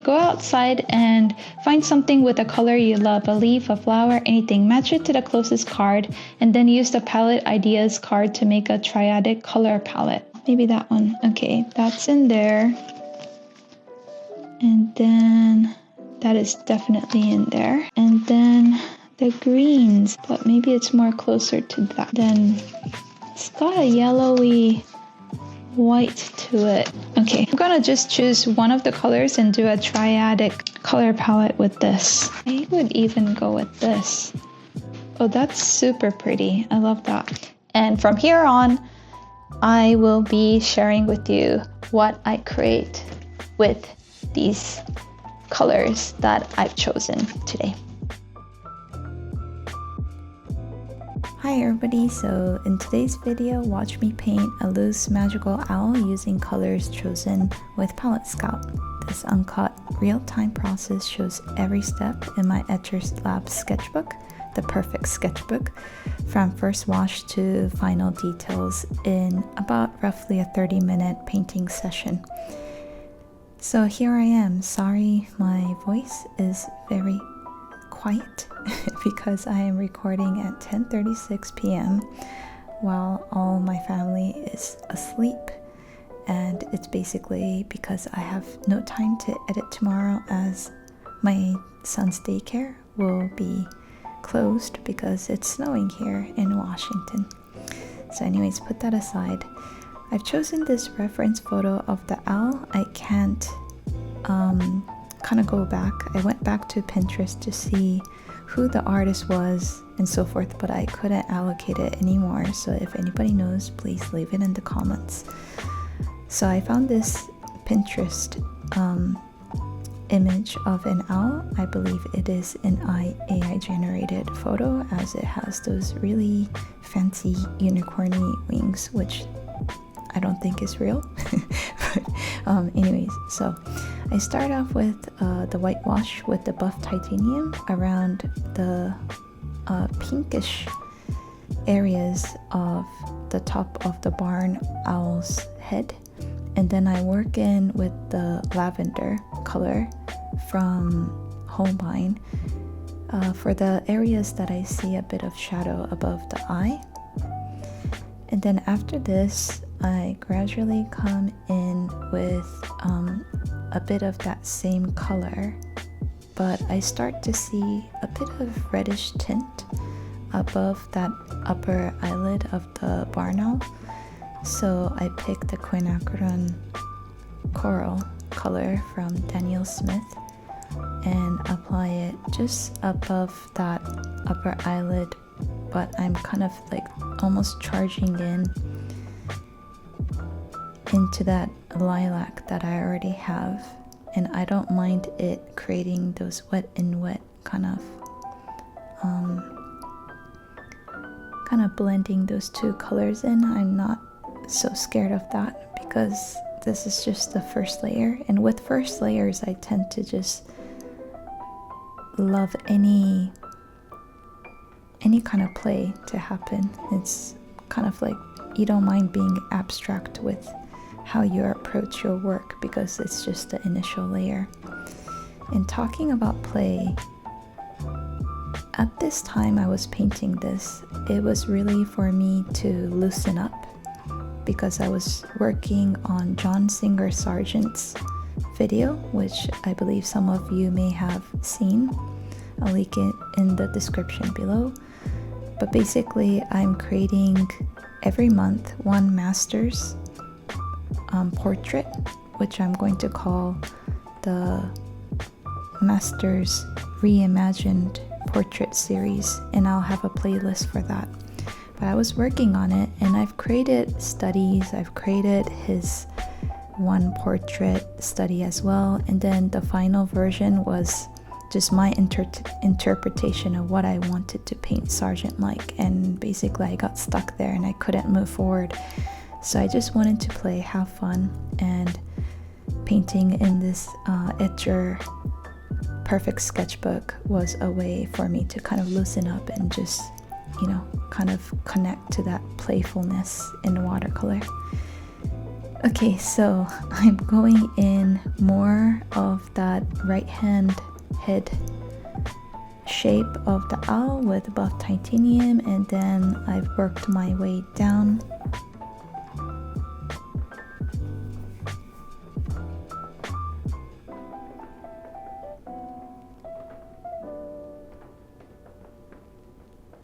go outside and find something with a color you love, a leaf, a flower, anything. Match it to the closest card and then use the palette ideas card to make a triadic color palette. Maybe that one. Okay, that's in there. And then that is definitely in there. And then the greens, but maybe it's more closer to that. Then it's got a yellowy white to it. Okay, I'm gonna just choose one of the colors and do a triadic color palette with this. I would even go with this. Oh, that's super pretty. I love that. And from here on, I will be sharing with you what I create with these colors that I've chosen today. Hi everybody, so in today's video, watch me paint a loose magical owl using colors chosen with Palette Scout. This uncut, real-time process shows every step in my Etchers Lab sketchbook, the perfect sketchbook, from first wash to final details in about roughly a 30-minute painting session. So here I am. Sorry my voice is very quiet because I am recording at 10:36 p.m. while all my family is asleep, and it's basically because I have no time to edit tomorrow as my son's daycare will be closed because it's snowing here in Washington. So anyways, put that aside. I've chosen this reference photo of the owl. I can't kind of go back. I went back to Pinterest to see who the artist was and so forth, but I couldn't allocate it anymore. So if anybody knows, please leave it in the comments. So I found this Pinterest image of an owl. I believe it is an AI generated photo, as it has those really fancy unicorny wings, which I don't think is real. But anyways, so I start off with the whitewash with the buff titanium around the pinkish areas of the top of the barn owl's head, and then I work in with the lavender color from Holbein for the areas that I see a bit of shadow above the eye. And then after this, I gradually come in with a bit of that same color, but I start to see a bit of reddish tint above that upper eyelid of the barn owl. So I picked the quinacridone coral color from Daniel Smith and apply it just above that upper eyelid, but I'm kind of like almost charging into that lilac that I already have, and I don't mind it creating those wet and wet kind of blending those two colors in. I'm not so scared of that because this is just the first layer, and with first layers I tend to just love any kind of play to happen. It's kind of like you don't mind being abstract with how you approach your work because it's just the initial layer. And talking about play, at this time I was painting this, it was really for me to loosen up because I was working on John Singer Sargent's video, which I believe some of you may have seen. I'll link it in the description below. But basically I'm creating every month one master's portrait, which I'm going to call the Masters Reimagined Portrait Series, and I'll have a playlist for that. But I was working on it, and I've created studies. I've created his one portrait study as well, and then the final version was just my interpretation of what I wanted to paint Sargent like, and basically I got stuck there and I couldn't move forward. So I just wanted to play, have fun, and painting in this Etcher perfect sketchbook was a way for me to kind of loosen up and just, kind of connect to that playfulness in watercolor. Okay, so I'm going in more of that right hand head shape of the owl with buff titanium, and then I've worked my way down.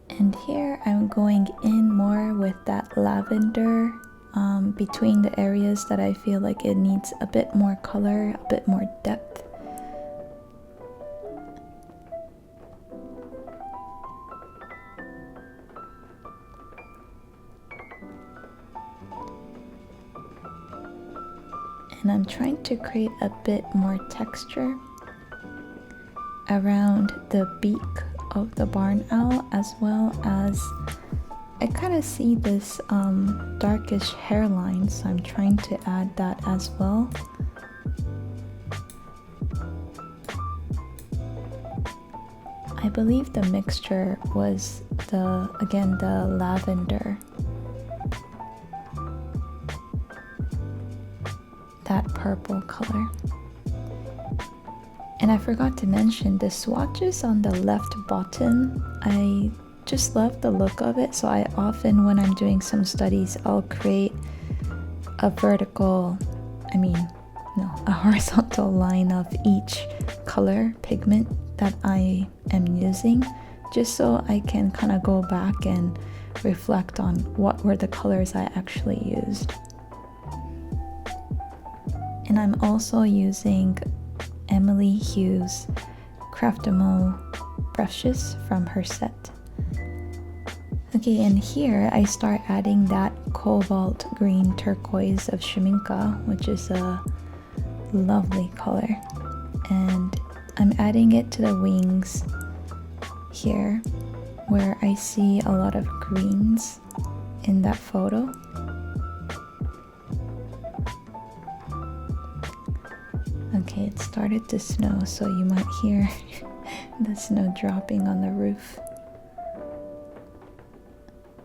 And here I'm going in more with that lavender between the areas that I feel like it needs a bit more color, a bit more depth. And I'm trying to create a bit more texture around the beak of the barn owl, as well as I kind of see this darkish hairline, so I'm trying to add that as well. I believe the mixture was the lavender, that purple color. And I forgot to mention the swatches on the left bottom. I just love the look of it, so I often, when I'm doing some studies, I'll create a horizontal line of each color pigment that I am using, just so I can kind of go back and reflect on what were the colors I actually used. And I'm also using Emily Hughes Craftamo brushes from her set. Okay, and here I start adding that cobalt green turquoise of Shiminka, which is a lovely color. And I'm adding it to the wings here, where I see a lot of greens in that photo. Okay, it started to snow, so you might hear the snow dropping on the roof,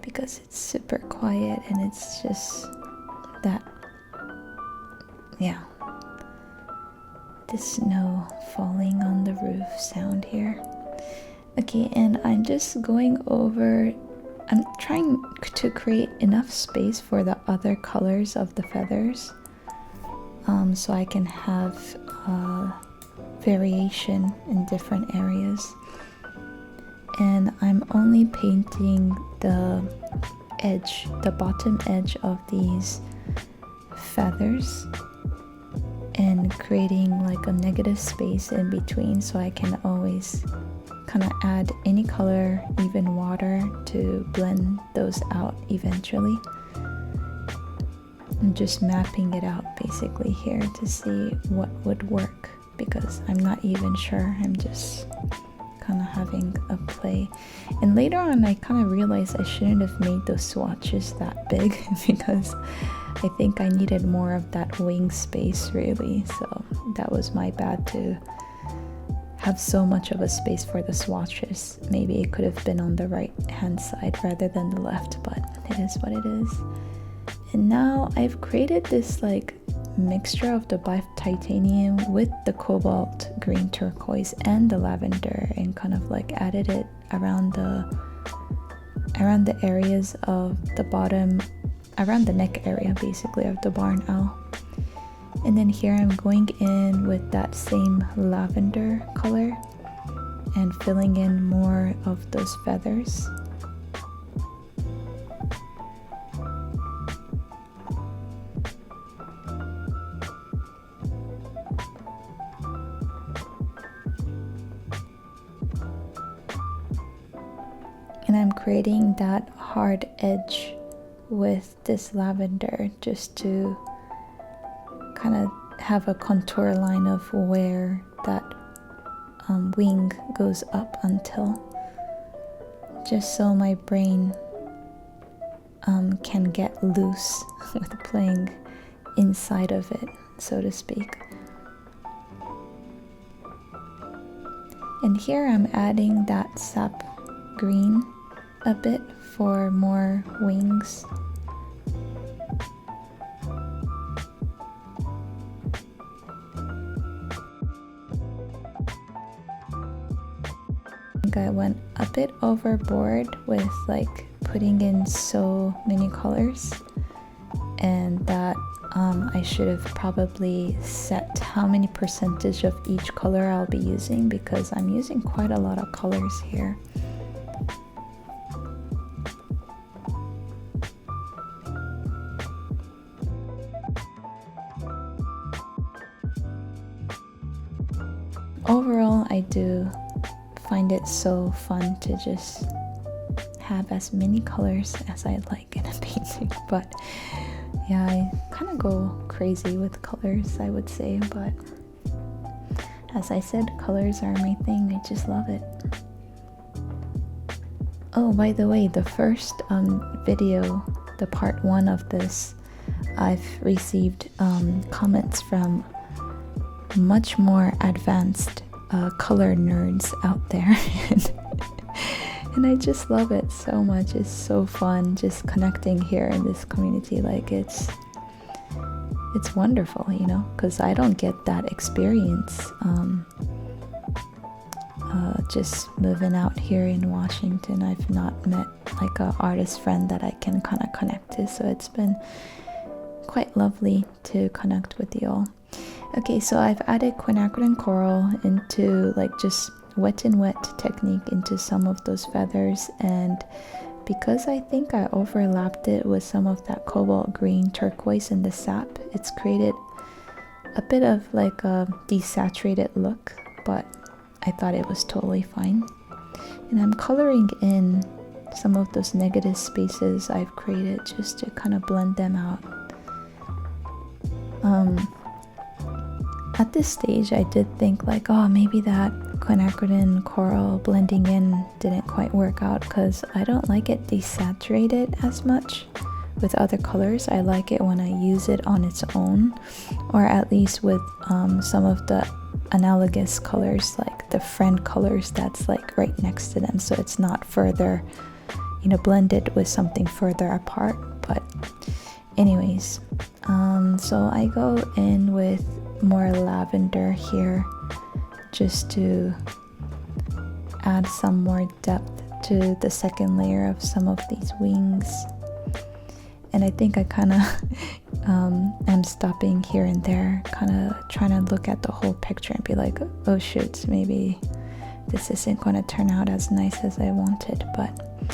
because it's super quiet and it's just that, the snow falling on the roof sound here. Okay, and I'm just going over, I'm trying to create enough space for the other colors of the feathers, so I can have variation in different areas. And I'm only painting the bottom edge of these feathers, and creating like a negative space in between, so I can always kind of add any color, even water, to blend those out eventually. I'm just mapping it out basically here to see what would work, because I'm not even sure. I'm just kind of having a play. And later on I kind of realized I shouldn't have made those swatches that big because I think I needed more of that wing space, really. So that was my bad to have so much of a space for the swatches. Maybe it could have been on the right hand side rather than the left, but it is what it is. And now I've created this like mixture of the buff titanium with the cobalt green turquoise and the lavender, and kind of like added it around the areas of the bottom, around the neck area basically of the barn owl. And then here I'm going in with that same lavender color and filling in more of those feathers. And I'm creating that hard edge with this lavender just to kind of have a contour line of where that wing goes up until, just so my brain can get loose with playing inside of it, so to speak. And here I'm adding that sap green a bit for more wings. think I went a bit overboard with like putting in so many colors, and that I should have probably set how many percentage of each color I'll be using, because I'm using quite a lot of colors here. Overall, I do find it so fun to just have as many colors as I like in a painting, but yeah, I kind of go crazy with colors, I would say, but as I said, colors are my thing. I just love it. Oh, by the way, the first video, the part 1 of this, I've received comments from much more advanced color nerds out there. And I just love it so much. It's so fun just connecting here in this community. Like it's wonderful, you know, because I don't get that experience just moving out here in Washington. I've not met like an artist friend that I can kind of connect to, so it's been quite lovely to connect with you all. Okay, so I've added quinacridone coral into like just wet and wet technique into some of those feathers, and because I think I overlapped it with some of that cobalt green turquoise in the sap, it's created a bit of like a desaturated look, but I thought it was totally fine. And I'm coloring in some of those negative spaces I've created just to kind of blend them out. At this stage, I did think like, oh, maybe that quinacridone coral blending in didn't quite work out, because I don't like it desaturated as much with other colors. I like it when I use it on its own, or at least with some of the analogous colors, like the friend colors that's like right next to them, so it's not further, you know, blended with something further apart. But anyways, so I go in with more lavender here just to add some more depth to the second layer of some of these wings. And I think I kind of am stopping here and there, kind of trying to look at the whole picture and be like, oh shoot, maybe this isn't going to turn out as nice as I wanted, but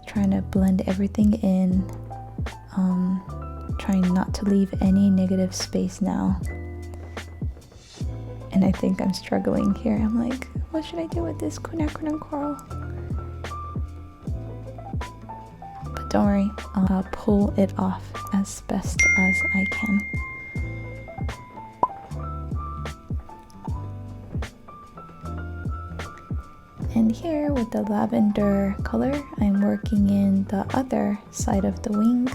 trying to blend everything in, trying not to leave any negative space now. And I think I'm struggling here. I'm like, what should I do with this quinacridone coral? But don't worry, I'll pull it off as best as I can. And here with the lavender color, I'm working in the other side of the wing.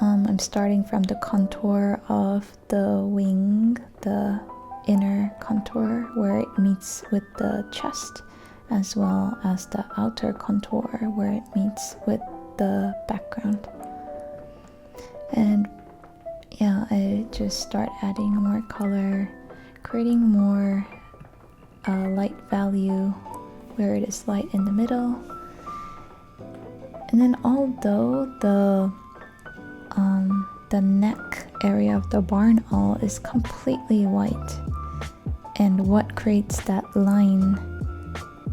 I'm starting from the contour of the wing, the inner contour where it meets with the chest, as well as the outer contour where it meets with the background. And yeah, I just start adding more color, creating more light value where it is light in the middle. And then although the neck area of the barn owl is completely white, and what creates that line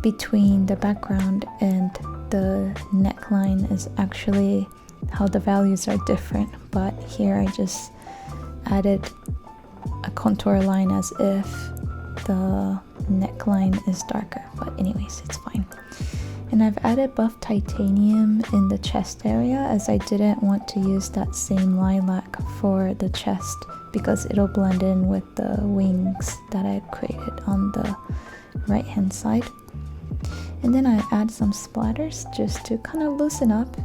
between the background and the neckline is actually how the values are different. But here I just added a contour line as if the neckline is darker, but anyways, it's fine. And I've added buff titanium in the chest area, as I didn't want to use that same lilac for the chest because it'll blend in with the wings that I created on the right hand side. And then I add some splatters just to kind of loosen up.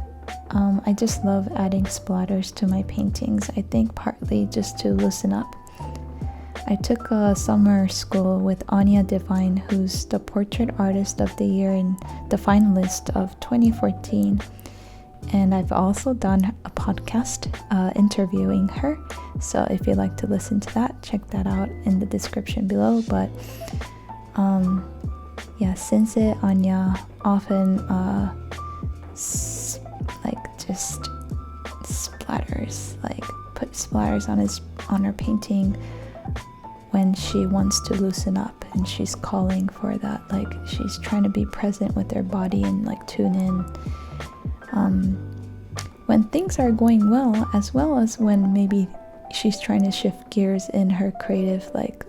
I just love adding splatters to my paintings, I think partly just to loosen up. I took a summer school with Aine Divine, who's the Portrait Artist of the Year and the finalist of 2014. And I've also done a podcast interviewing her. So if you'd like to listen to that, check that out in the description below. But yeah, Sensei Anya often just splatters, like put splatters on her painting when she wants to loosen up, and she's calling for that, like she's trying to be present with her body and like tune in when things are going well as when maybe she's trying to shift gears in her creative like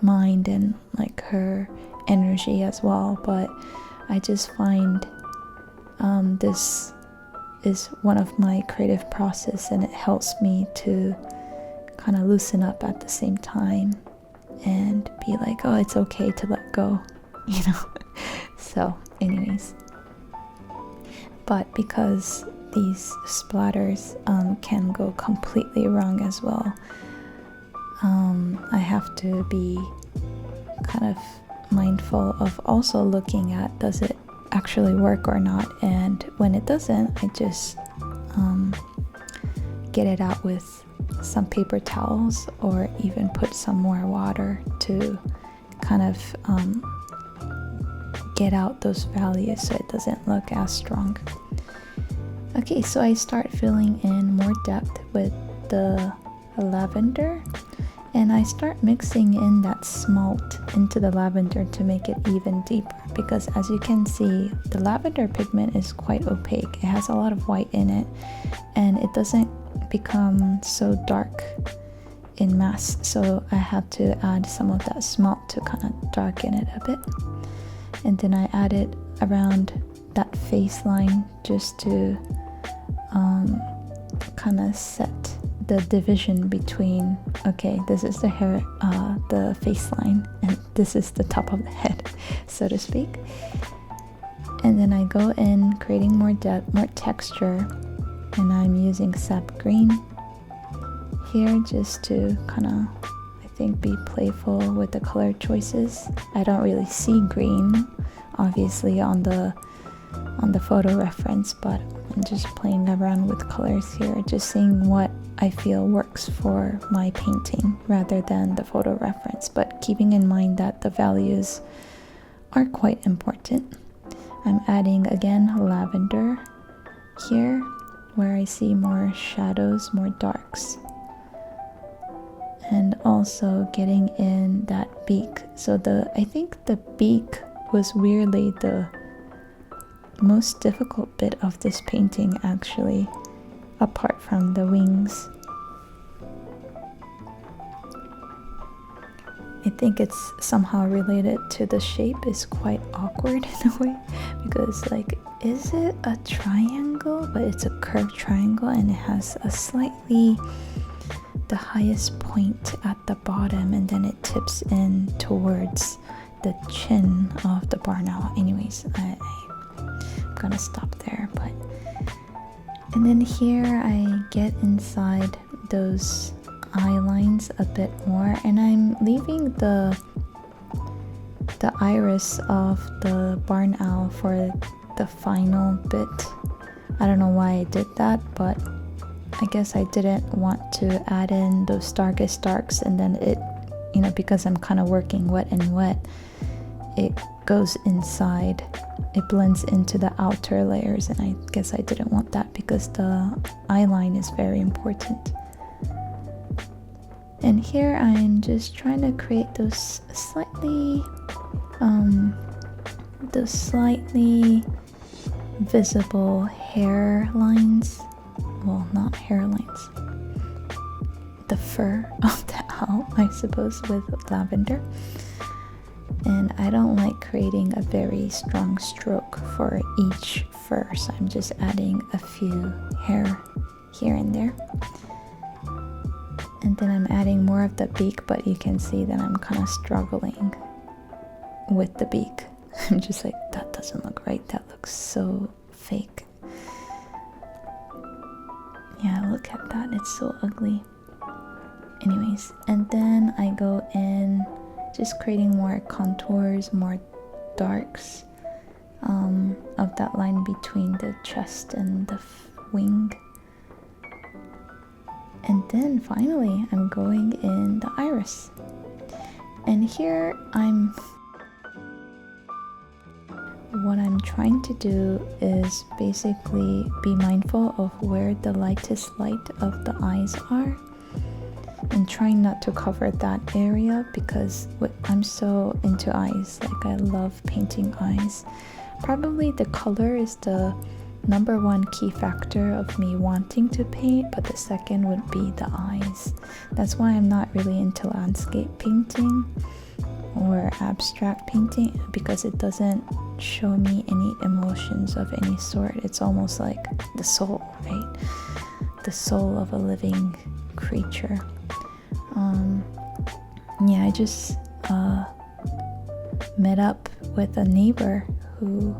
mind and like her energy as well. But I just find this is one of my creative process, and it helps me to kind of loosen up at the same time and be like, oh, it's okay to let go, you know. So anyways, but because these splatters can go completely wrong as well, I have to be kind of mindful of also looking at, does it actually work or not? And when it doesn't, I just get it out with some paper towels, or even put some more water to kind of get out those values so it doesn't look as strong. Okay, so I start filling in more depth with the lavender, and I start mixing in that smalt into the lavender to make it even deeper, because as you can see, the lavender pigment is quite opaque. It has a lot of white in it, and it doesn't become so dark in mass, so I had to add some of that smalt to kind of darken it a bit. And then I added around that face line just to kind of set the division between, okay, this is the hair, the face line, and this is the top of the head, so to speak. And then I go in creating more depth, more texture, and I'm using sap green here just to kind of, I think, be playful with the color choices. I don't really see green obviously on the photo reference, but I'm just playing around with colors here, just seeing what I feel works for my painting rather than the photo reference, but keeping in mind that the values are quite important. I'm adding again lavender here where I see more shadows, more darks, and also getting in that beak. So I think the beak was weirdly the most difficult bit of this painting, actually, apart from the wings. I think it's somehow related to the shape. Is quite awkward in a way, because like, is it a triangle? But it's a curved triangle, and it has a slightly the highest point at the bottom, and then it tips in towards the chin of the barn owl. Anyways, I'm gonna stop there. But and then here I get inside those eye lines a bit more, and I'm leaving the iris of the barn owl for the final bit. I don't know why I did that, but I guess I didn't want to add in those darkest darks, and then it, you know, because I'm kind of working wet and wet, it goes inside, it blends into the outer layers, and I guess I didn't want that because the eye line is very important. And here I'm just trying to create those slightly visible hair lines. Well, not hair lines, the fur of the owl, I suppose, with lavender. And I don't like creating a very strong stroke for each fur, so I'm just adding a few hair here and there. And then I'm adding more of the beak, but you can see that I'm kind of struggling with the beak. I'm just like, that doesn't look right, that looks so fake. Yeah, look at that, it's so ugly. Anyways, and then I go in just creating more contours, more darks of that line between the chest and the wing. And then finally I'm going in the iris. And here I'm what I'm trying to do is basically be mindful of where the lightest light of the eyes are, and trying not to cover that area, because I'm so into eyes. Like, I love painting eyes. Probably the color is the number one key factor of me wanting to paint, but the second would be the eyes. That's why I'm not really into landscape painting or abstract painting, because it doesn't show me any emotions of any sort. It's almost like the soul, right? The soul of a living creature. Yeah, I just met up with a neighbor who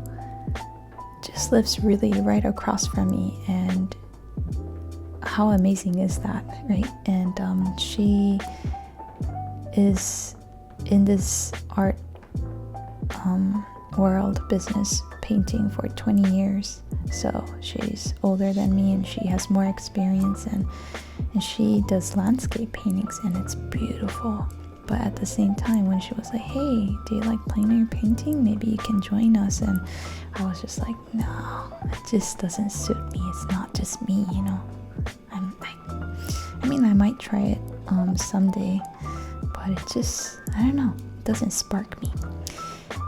just lives really right across from me, and how amazing is that, right? And she is in this art world business, painting for 20 years. So she's older than me, and she has more experience, and she does landscape paintings, and it's beautiful. But at the same time, when she was like, hey, do you like plein air painting? Maybe you can join us. And I was just like, no, it just doesn't suit me. It's not just me, you know. I mean, I might try it someday, but it just, I don't know, it doesn't spark me.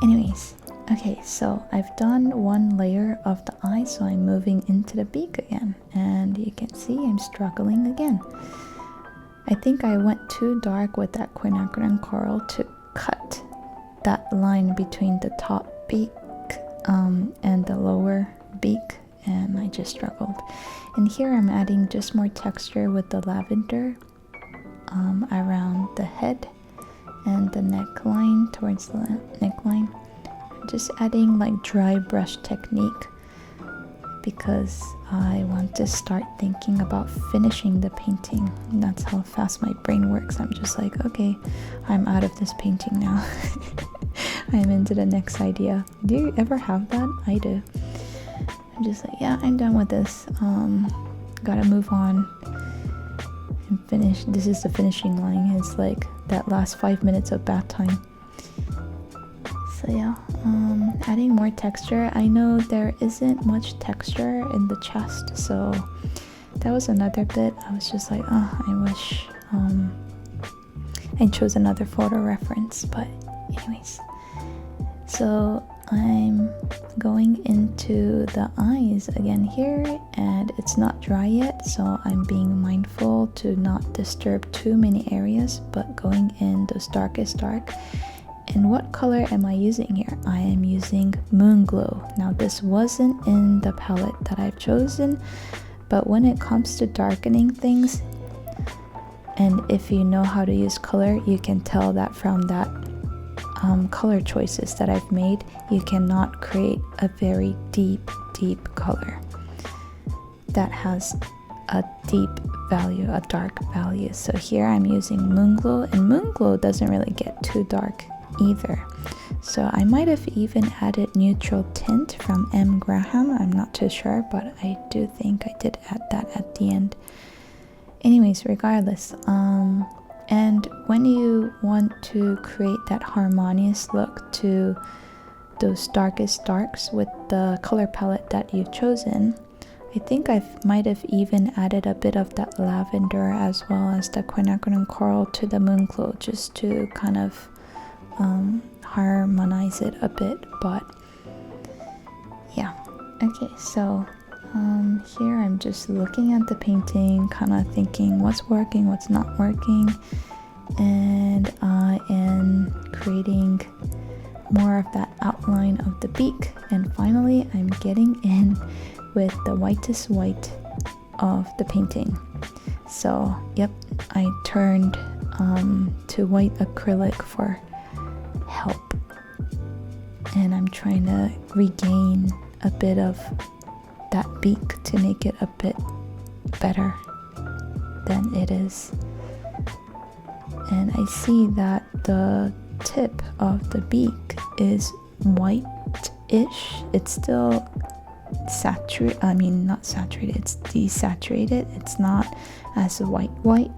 Anyways, okay, so I've done one layer of the eye, so I'm moving into the beak again. And you can see I'm struggling again. I think I went too dark with that quinacridone coral to cut that line between the top beak and the lower beak, and I just struggled. And here I'm adding just more texture with the lavender around the head and the neckline, towards the neckline. Just adding like dry brush technique, because I want to start thinking about finishing the painting. And that's how fast my brain works. I'm just like, okay, I'm out of this painting now. I'm into the next idea. Do you ever have that? I do. I'm just like, yeah, I'm done with this. Gotta move on and finish. This is the finishing line. It's like that last 5 minutes of bath time. So yeah, adding more texture. I know there isn't much texture in the chest, so that was another bit. I was just like, oh, I wish I chose another photo reference. But anyways, so I'm going into the eyes again here, and it's not dry yet, so I'm being mindful to not disturb too many areas, but going in those darkest dark. And what color am I using here? I am using Moon Glow. Now, this wasn't in the palette that I've chosen, but when it comes to darkening things, and if you know how to use color, you can tell that from that color choices that I've made, you cannot create a very deep color that has a deep value, a dark value. So here I'm using Moon Glow, and Moon Glow doesn't really get too dark either. So I might have even added neutral tint from M. Graham. I'm not too sure, but I do think I did add that at the end. Anyways, regardless, and when you want to create that harmonious look to those darkest darks with the color palette that you've chosen, I think I might have even added a bit of that lavender as well as the quinacridone coral to the Moon Glow, just to kind of harmonize it a bit. But yeah, okay, so here I'm just looking at the painting, kind of thinking what's working, what's not working, and I am creating more of that outline of the beak. And finally I'm getting in with the whitest white of the painting. So yep, I turned to white acrylic for help, and I'm trying to regain a bit of that beak to make it a bit better than it is. And I see that the tip of the beak is white-ish. It's still saturated, not saturated, it's desaturated. It's not as white,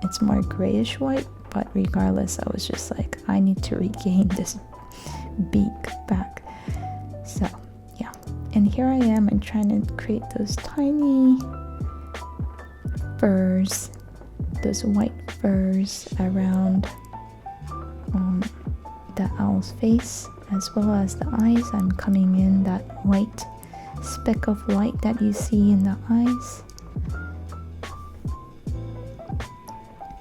it's more grayish white. But regardless, I was just like, I need to regain this beak back. So yeah, and here I am, I'm trying to create those tiny furs, those white furs around the owl's face, as well as the eyes. I'm coming in that white speck of light that you see in the eyes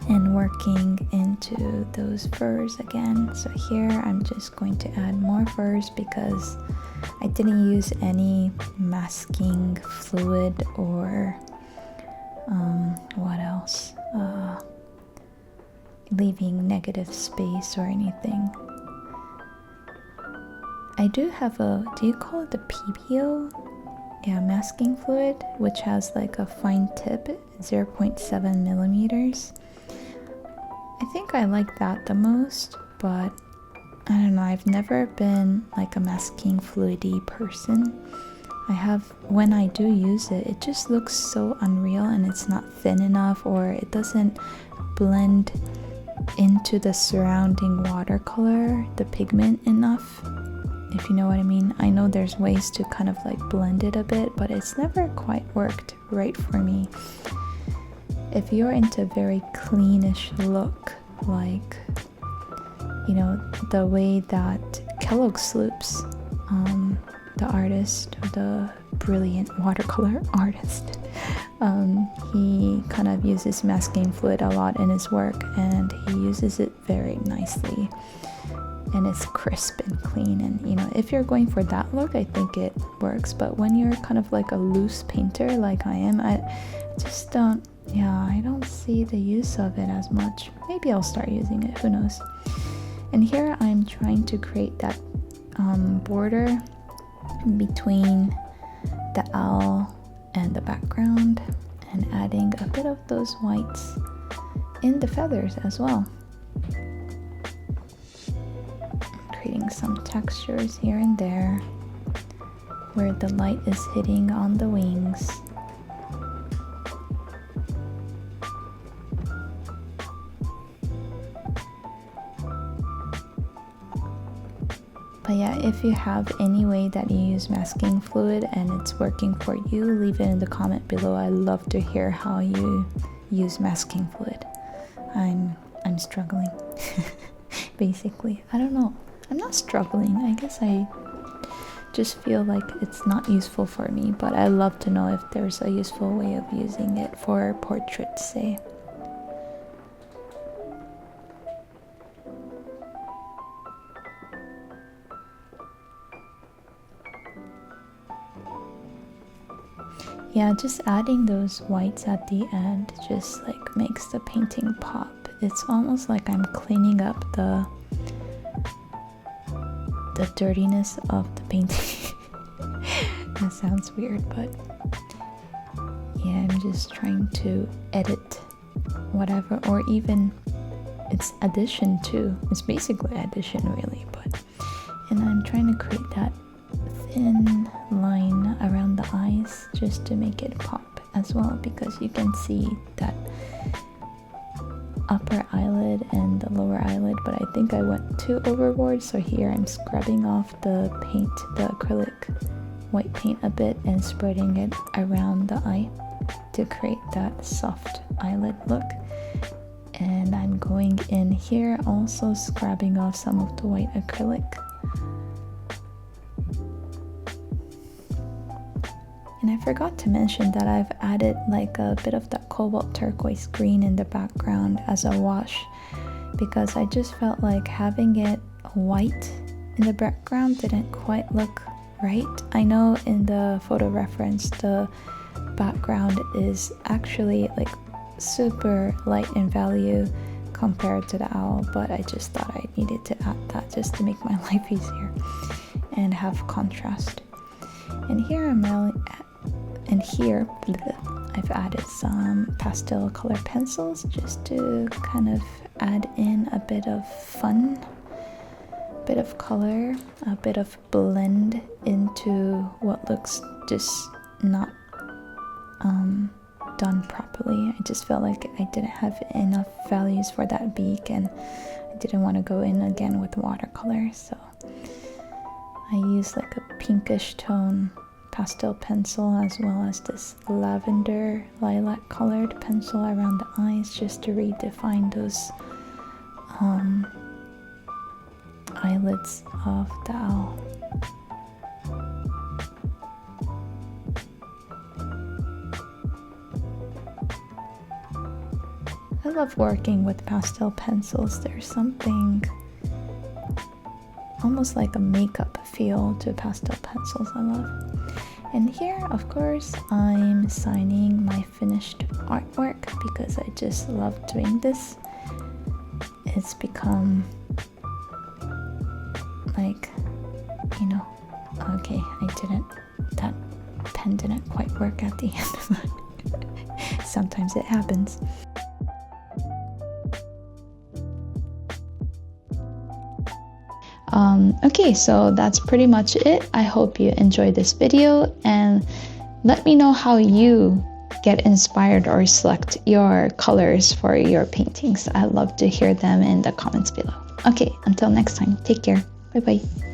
and working into those furs again. So here I'm just going to add more furs because I didn't use any masking fluid or what else, leaving negative space or anything. I do have do you call it the PBO? Yeah, masking fluid, which has like a fine tip, 0.7 millimeters. I think I like that the most, but I don't know, I've never been like a masking fluidy person. When I do use it, it just looks so unreal and it's not thin enough, or it doesn't blend into the surrounding watercolor, the pigment enough, if you know what I mean. I know there's ways to kind of like blend it a bit, but it's never quite worked right for me. If you're into a very cleanish look, like, you know, the way that Kelogsloops, the artist, the brilliant watercolor artist, he kind of uses masking fluid a lot in his work, and he uses it very nicely, and it's crisp and clean. And you know, if you're going for that look, I think it works. But when you're kind of like a loose painter like I am, I just don't, I don't see the use of it as much. Maybe I'll start using it, who knows. And here I'm trying to create that border between the owl and the background, and adding a bit of those whites in the feathers as well. Creating some textures here and there where the light is hitting on the wings. But yeah, if you have any way that you use masking fluid and it's working for you, leave it in the comment below. I love to hear how you use masking fluid. I'm struggling. Basically, I don't know. I'm not struggling. I guess I just feel like it's not useful for me, but I love to know if there's a useful way of using it for portraits, say. Yeah, just adding those whites at the end just like makes the painting pop. It's almost like I'm cleaning up the dirtiness of the painting. That sounds weird, but yeah, I'm just trying to edit whatever, or even it's addition too. It's basically addition really, and I'm trying to create that thin line around the eyes just to make it pop as well, because you can see that upper eyelid and the lower eyelid, but I think I went too overboard. So here I'm scrubbing off the paint, the acrylic white paint a bit, and spreading it around the eye to create that soft eyelid look. And I'm going in here also scrubbing off some of the white acrylic. And I forgot to mention that I've added like a bit of that cobalt turquoise green in the background as a wash, because I just felt like having it white in the background didn't quite look right. I know in the photo reference the background is actually like super light in value compared to the owl, but I just thought I needed to add that just to make my life easier and have contrast. And here I've added some pastel color pencils just to kind of add in a bit of fun, a bit of color, a bit of blend into what looks just not done properly. I just felt like I didn't have enough values for that beak, and I didn't want to go in again with watercolor, so I use like a pinkish tone pastel pencil as well as this lavender lilac colored pencil around the eyes just to redefine those eyelids of the owl. I love working with pastel pencils. There's something almost like a makeup feel to pastel pencils I love. And here, of course, I'm signing my finished artwork because I just love doing this. It's become like, you know, okay, that pen didn't quite work at the end, but sometimes it happens. Okay, so that's pretty much it. I hope you enjoyed this video, and let me know how you get inspired or select your colors for your paintings. I'd love to hear them in the comments below. Okay, until next time, take care. Bye bye.